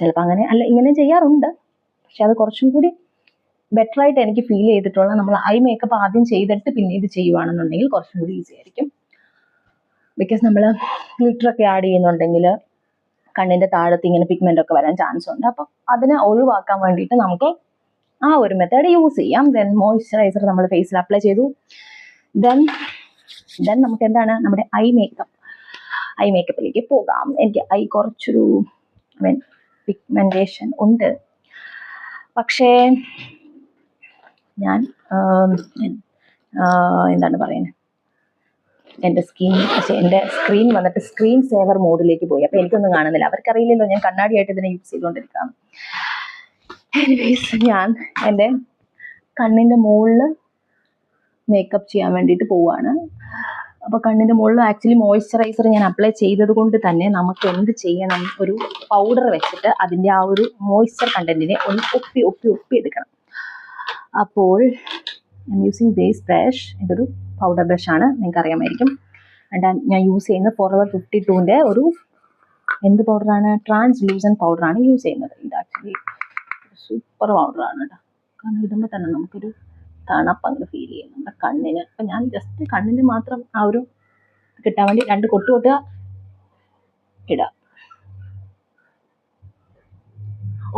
ചിലപ്പോൾ അങ്ങനെ അല്ല ഇങ്ങനെ ചെയ്യാറുണ്ട്. പക്ഷെ അത് കുറച്ചും കൂടി ബെറ്റർ ആയിട്ട് എനിക്ക് ഫീൽ ചെയ്തിട്ടുള്ള നമ്മൾ ഐ മേക്കപ്പ് ആദ്യം ചെയ്തിട്ട് പിന്നെ ഇത് ചെയ്യുവാണെന്നുണ്ടെങ്കിൽ കുറച്ചും കൂടി ഈസി ആയിരിക്കും. ബിക്കോസ് നമ്മൾ ഗ്ലിറ്ററൊക്കെ ആഡ് ചെയ്യുന്നുണ്ടെങ്കിൽ കണ്ണിൻ്റെ താഴത്ത് ഇങ്ങനെ പിഗ്മെൻ്റ് ഒക്കെ വരാൻ ചാൻസ് ഉണ്ട്. അപ്പം അതിനെ ഒഴിവാക്കാൻ വേണ്ടിയിട്ട് നമുക്ക് ആ ഒരു മെത്തേഡ് യൂസ് ചെയ്യാം. ദെൻ മോയ്സ്ചറൈസർ നമ്മൾ ഫേസിൽ അപ്ലൈ ചെയ്തു. ദെൻ നമുക്ക് എന്താണ് നമ്മുടെ ഐ മേക്കപ്പിലേക്ക് പോകാം. എനിക്ക് ഐ കുറച്ചൊരു പിഗ്മെൻറ്റേഷൻ ഉണ്ട്. പക്ഷേ ഞാൻ എന്താണ് പറയുന്നത്, എൻ്റെ സ്ക്രീൻ വന്നിട്ട് സ്ക്രീൻ സേവർ മോഡിലേക്ക് പോയി. അപ്പോൾ എനിക്കൊന്നും കാണുന്നില്ല. അവർക്കറിയില്ലല്ലോ ഞാൻ കണ്ണാടിയായിട്ട് ഇതിനെ യൂസ് ചെയ്തുകൊണ്ടിരിക്കുകയാണ്. എനിവേസ് ഞാൻ എൻ്റെ കണ്ണിൻ്റെ മുകളിൽ മേക്കപ്പ് ചെയ്യാൻ വേണ്ടിയിട്ട് പോവുകയാണ്. അപ്പോൾ കണ്ണിൻ്റെ മുകളിൽ ആക്ച്വലി മോയ്സ്ചറൈസർ ഞാൻ അപ്ലൈ ചെയ്തത് കൊണ്ട് തന്നെ നമുക്ക് എന്ത് ചെയ്യണം, ഒരു പൗഡർ വെച്ചിട്ട് അതിൻ്റെ ആ ഒരു മോയ്സ്ചർ കണ്ടന്റിനെ ഒന്ന് ഒപ്പി എടുക്കണം. അപ്പോൾ ഞാൻ യൂസിങ് ബേസ് ബ്രഷ്. ഇതൊരു പൗഡർ ബ്രഷാണ്, നിങ്ങൾക്ക് അറിയാമായിരിക്കും. ഞാൻ യൂസ് ചെയ്യുന്നത് ഫോർഎവർ 52ൻ്റെ ഒരു എന്ത് പൗഡറാണ്, ട്രാൻസ്ലൂസൻ പൗഡറാണ് യൂസ് ചെയ്യുന്നത്. ഇത് ആക്ച്വലി സൂപ്പർ പൗഡറാണ് കേട്ടോ. കാരണം ഇടുമ്പോൾ തന്നെ നമുക്കൊരു തണുപ്പ് അങ്ങ് ഫീൽ ചെയ്യും നമ്മുടെ കണ്ണിന്. അപ്പം ഞാൻ ജസ്റ്റ് കണ്ണിന് മാത്രം ആ ഒരു കിട്ടാൻ വേണ്ടി 2 കൊട്ട് കൊട്ടുക, ഇടുക.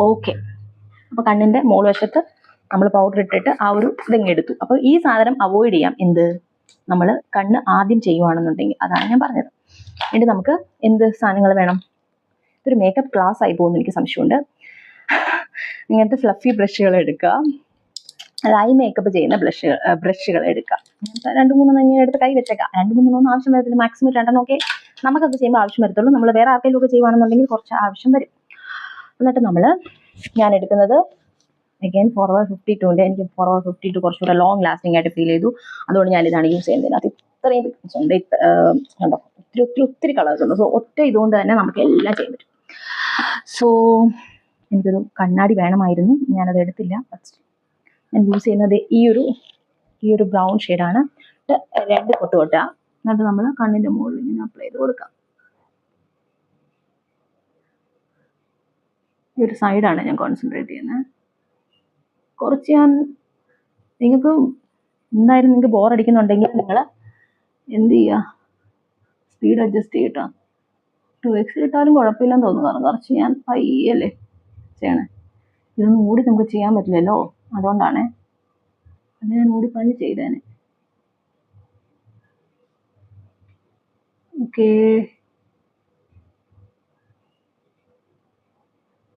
ഓക്കെ, അപ്പോൾ കണ്ണിൻ്റെ മോൾ വശത്ത് നമ്മൾ പൗഡർ ഇട്ടിട്ട് ആ ഒരു ഇതങ്ങ് എടുത്തു. അപ്പോൾ ഈ സാധനം അവോയ്ഡ് ചെയ്യാം. എന്ത്, നമ്മൾ കണ്ണ് ആദ്യം ചെയ്യുവാണെന്നുണ്ടെങ്കിൽ, അതാണ് ഞാൻ പറഞ്ഞത്. എന്നിട്ട് നമുക്ക് എന്ത് സാധനങ്ങൾ വേണം, ഇതൊരു മേക്കപ്പ് ക്ലാസ് ആയി പോകുന്നു എനിക്ക് സംശയമുണ്ട്. ഇങ്ങനത്തെ ഫ്ലഫി ബ്രഷുകൾ എടുക്കുക, അത് ഐ മേക്കപ്പ് ചെയ്യുന്ന ബ്രഷുകൾ എടുക്കുക. 2-3 ഇങ്ങനെ എടുത്ത് കൈ വെച്ചേക്കാം. 2-3 ആവശ്യം വരത്തില്ല, മാക്സിമം 2 ഒക്കെ നമുക്കത് ചെയ്യുമ്പോൾ ആവശ്യം വരത്തുള്ളൂ. നമ്മൾ വേറെ ആർക്കെങ്കിലും ഒക്കെ ചെയ്യുവാണെന്നുണ്ടെങ്കിൽ കുറച്ച് ആവശ്യം വരും. എന്നിട്ട് ഞാൻ എടുക്കുന്നത് അഗൈൻ ഫോർഎവർ 52ൻ്റെ. എനിക്ക് ഫോർഎവർ 52 കുറച്ചുകൂടെ ലോങ് ലാസ്റ്റിംഗ് ആയിട്ട് ഫീൽ ചെയ്തു. അതുകൊണ്ട് ഞാൻ ഇതാണ് യൂസ് ചെയ്യുന്നത്. അത് ഇത്രയും പിക്ചേഴ്സ് ഉണ്ട്, കണ്ടോ, ഒത്തിരി കളേഴ്സ് ഉണ്ട്. സോ ഒറ്റ ഇതുകൊണ്ട് തന്നെ നമുക്ക് എല്ലാം ചെയ്യാൻ പറ്റും. സോ എനിക്കൊരു കണ്ണാടി വേണമായിരുന്നു, ഞാനത് എടുത്തില്ല. ഞാൻ യൂസ് ചെയ്യുന്നത് ഈ ഒരു ബ്രൗൺ ഷെയ്ഡാണ്. 2 കൊട്ട് കൊട്ടുക. എന്നിട്ട് നമ്മൾ കണ്ണിൻ്റെ മുകളിൽ ഇങ്ങനെ അപ്ലൈ ചെയ്ത് കൊടുക്കാം. ഈ ഒരു സൈഡാണ് ഞാൻ കോൺസെൻട്രേറ്റ് ചെയ്യുന്നത്. കുറച്ച് നിങ്ങൾക്ക് എന്തായാലും നിങ്ങൾക്ക് ബോറടിക്കുന്നുണ്ടെങ്കിൽ നിങ്ങൾ എന്ത് ചെയ്യുക, സ്പീഡ് അഡ്ജസ്റ്റ് ചെയ്തിട്ടോ. 2x ഇട്ടാലും കുഴപ്പമില്ലെന്ന് തോന്നുന്നു. കാരണം കുറച്ച് ഞാൻ പയ്യല്ലേ ചെയ്യണേ. ഇതൊന്നും കൂടി നമുക്ക് ചെയ്യാൻ പറ്റില്ലല്ലോ, അതുകൊണ്ടാണ് അത് ഞാൻ ഓടിപ്പഞ്ഞ് ചെയ്തേനെ. ഓക്കേ,